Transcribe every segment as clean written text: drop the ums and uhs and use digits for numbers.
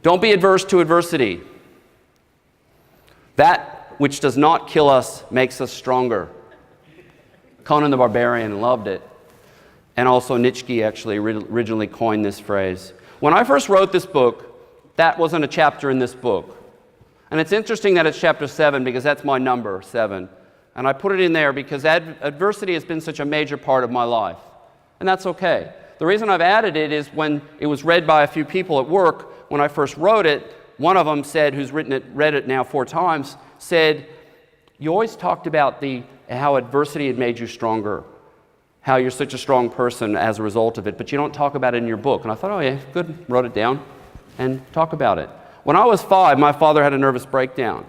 Don't be adverse to adversity. That which does not kill us makes us stronger. Conan the Barbarian loved it. And also Nietzsche actually originally coined this phrase. When I first wrote this book, that wasn't a chapter in this book. And it's interesting that it's chapter 7 because that's my number, 7. And I put it in there because adversity has been such a major part of my life. And that's okay. The reason I've added it is when it was read by a few people at work, when I first wrote it, one of them said, who's read it now 4 times, said, you always talked about how adversity had made you stronger, how you're such a strong person as a result of it, but you don't talk about it in your book. And I thought, oh yeah, good, wrote it down and talk about it. When I was 5, my father had a nervous breakdown,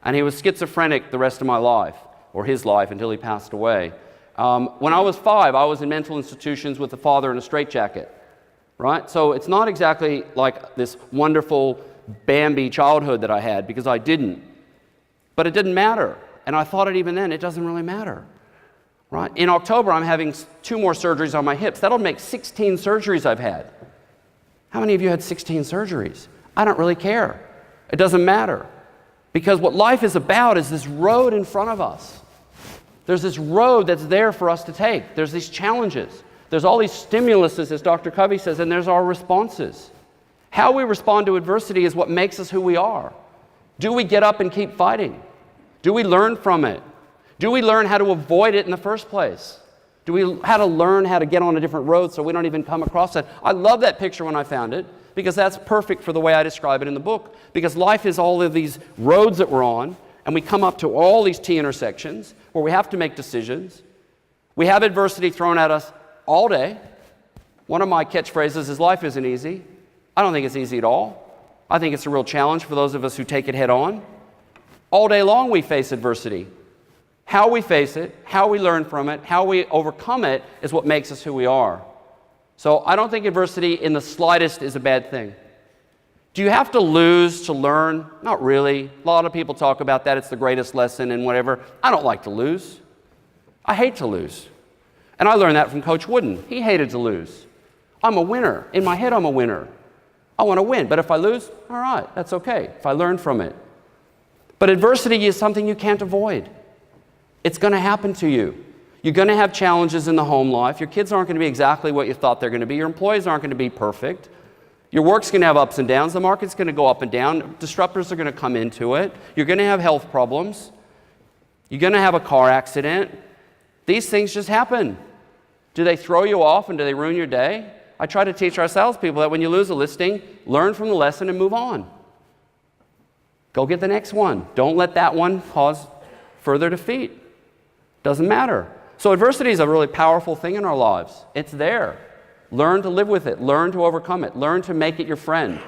and he was schizophrenic the rest of my life, or his life until he passed away. When I was 5, I was in mental institutions with a father in a straitjacket, right? So it's not exactly like this wonderful Bambi childhood that I had, because I didn't. But it didn't matter. And I thought it even then, it doesn't really matter, right? In October, I'm having 2 more surgeries on my hips. That'll make 16 surgeries I've had. How many of you had 16 surgeries? I don't really care. It doesn't matter. Because what life is about is this road in front of us. There's this road that's there for us to take. There's these challenges. There's all these stimuluses, as Dr. Covey says, and there's our responses. How we respond to adversity is what makes us who we are. Do we get up and keep fighting? Do we learn from it? Do we learn how to avoid it in the first place? Do we learn how to get on a different road so we don't even come across it? I love that picture when I found it, because that's perfect for the way I describe it in the book. Because life is all of these roads that we're on, and we come up to all these T-intersections where we have to make decisions. We have adversity thrown at us all day. One of my catchphrases is, life isn't easy. I don't think it's easy at all. I think it's a real challenge for those of us who take it head on. All day long we face adversity. How we face it, how we learn from it, how we overcome it is what makes us who we are. So I don't think adversity in the slightest is a bad thing. Do you have to lose to learn? Not really. A lot of people talk about that. It's the greatest lesson and whatever. I don't like to lose. I hate to lose. And I learned that from Coach Wooden. He hated to lose. I'm a winner. In my head, I'm a winner. I want to win. But if I lose, all right, that's okay. If I learn from it. But adversity is something you can't avoid. It's going to happen to you. You're going to have challenges in the home life. Your kids aren't going to be exactly what you thought they're going to be. Your employees aren't going to be perfect. Your work's going to have ups and downs. The market's going to go up and down. Disruptors are going to come into it. You're going to have health problems. You're going to have a car accident. These things just happen. Do they throw you off and do they ruin your day? I try to teach our salespeople that when you lose a listing, learn from the lesson and move on. Go get the next one. Don't let that one cause further defeat. Doesn't matter. So adversity is a really powerful thing in our lives. It's there. Learn to live with it. Learn to overcome it. Learn to make it your friend.